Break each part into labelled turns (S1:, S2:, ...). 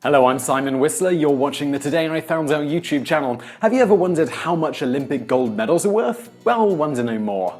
S1: Hello, I'm Simon Whistler. You're watching the Today I Found Out YouTube channel. Have you ever wondered how much Olympic gold medals are worth? Well, wonder no more.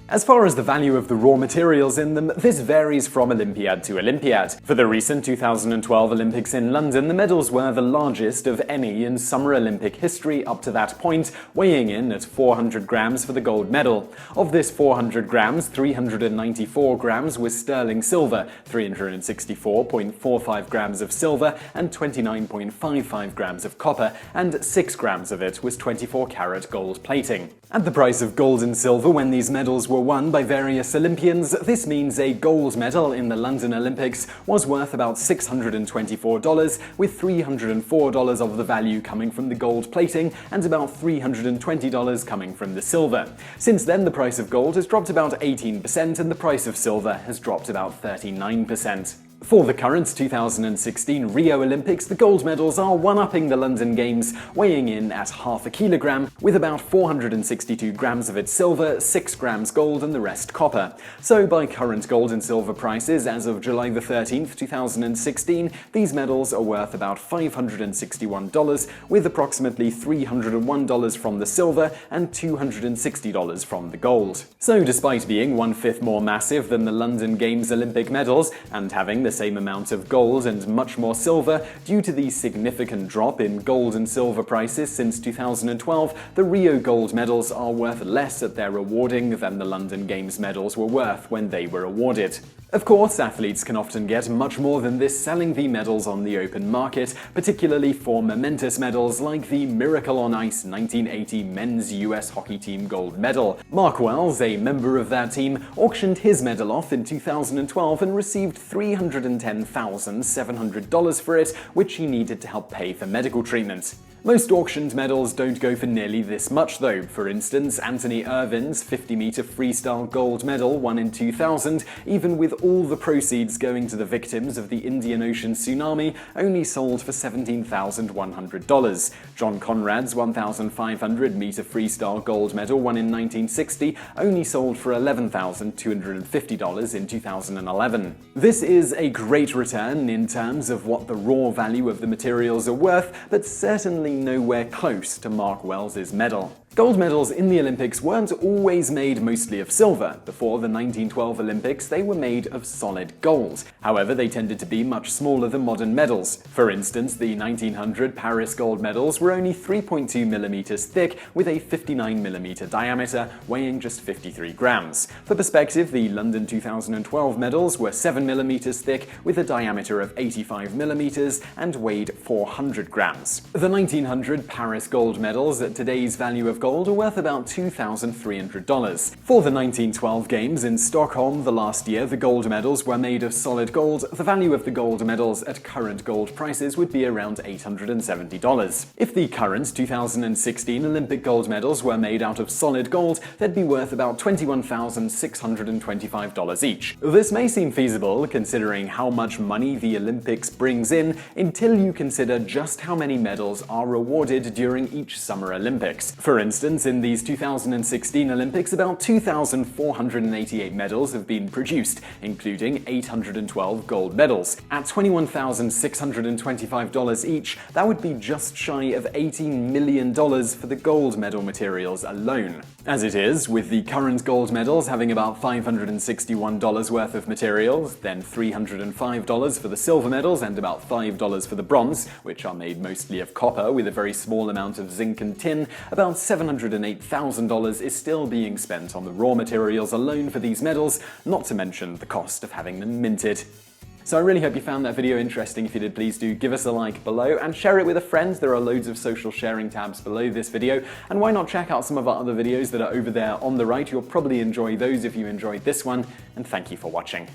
S1: As far as the value of the raw materials in them, this varies from Olympiad to Olympiad. For the recent 2012 Olympics in London, the medals were the largest of any in Summer Olympic history up to that point, weighing in at 400 grams for the gold medal. Of this 400 grams, 394 grams was sterling silver, 364.45 grams of silver, and 29.55 grams of copper, and 6 grams of it was 24 karat gold plating. At the price of gold and silver when these medals were won by various Olympians, this means a gold medal in the London Olympics was worth about $624, with $304 of the value coming from the gold plating and about $320 coming from the silver. Since then, the price of gold has dropped about 18% and the price of silver has dropped about 39%. For the current 2016 Rio Olympics, the gold medals are one-upping the London Games, weighing in at half a kilogram, with about 462 grams of it silver, 6 grams gold, and the rest copper. So by current gold and silver prices as of July the 13th, 2016, these medals are worth about $561, with approximately $301 from the silver and $260 from the gold. So despite being 1/5 more massive than the London Games Olympic medals, and having the same amount of gold and much more silver, due to the significant drop in gold and silver prices since 2012, the Rio gold medals are worth less at their awarding than the London Games medals were worth when they were awarded. Of course, athletes can often get much more than this selling the medals on the open market, particularly for momentous medals like the Miracle on Ice 1980 men's US hockey team gold medal. Mark Wells, a member of that team, auctioned his medal off in 2012 and received $310,700 for it, which he needed to help pay for medical treatment. Most auctioned medals don't go for nearly this much though. For instance, Anthony Irvin's 50-meter freestyle gold medal won in 2000, even with all the proceeds going to the victims of the Indian Ocean tsunami, only sold for $17,100. John Conrad's 1,500-meter freestyle gold medal won in 1960 only sold for $11,250 in 2011. This is a great return in terms of what the raw value of the materials are worth, but certainly nowhere close to Mark Wells's medal. Gold medals in the Olympics weren't always made mostly of silver. Before the 1912 Olympics, they were made of solid gold. However, they tended to be much smaller than modern medals. For instance, the 1900 Paris gold medals were only 3.2 millimeters thick with a 59 millimeter diameter, weighing just 53 grams. For perspective, the London 2012 medals were 7 millimeters thick with a diameter of 85 millimeters and weighed 400 grams. The 1900 Paris gold medals, at today's value of gold, are worth about $2,300. For the 1912 Games in Stockholm the last year, the gold medals were made of solid gold. The value of the gold medals at current gold prices would be around $870. If the current 2016 Olympic gold medals were made out of solid gold, they'd be worth about $21,625 each. This may seem feasible considering how much money the Olympics brings in, until you consider just how many medals are awarded during each Summer Olympics. For instance, in these 2016 Olympics, about 2,488 medals have been produced, including 812 gold medals. At $21,625 each, that would be just shy of $18 million for the gold medal materials alone. As it is, with the current gold medals having about $561 worth of materials, then $305 for the silver medals and about $5 for the bronze, which are made mostly of copper with a very small amount of zinc and tin, about $708,000 is still being spent on the raw materials alone for these medals, not to mention the cost of having them minted. So I really hope you found that video interesting. If you did, please do give us a like below and share it with a friend. There are loads of social sharing tabs below this video, and why not check out some of our other videos that are over there on the right. You'll probably enjoy those if you enjoyed this one, and thank you for watching.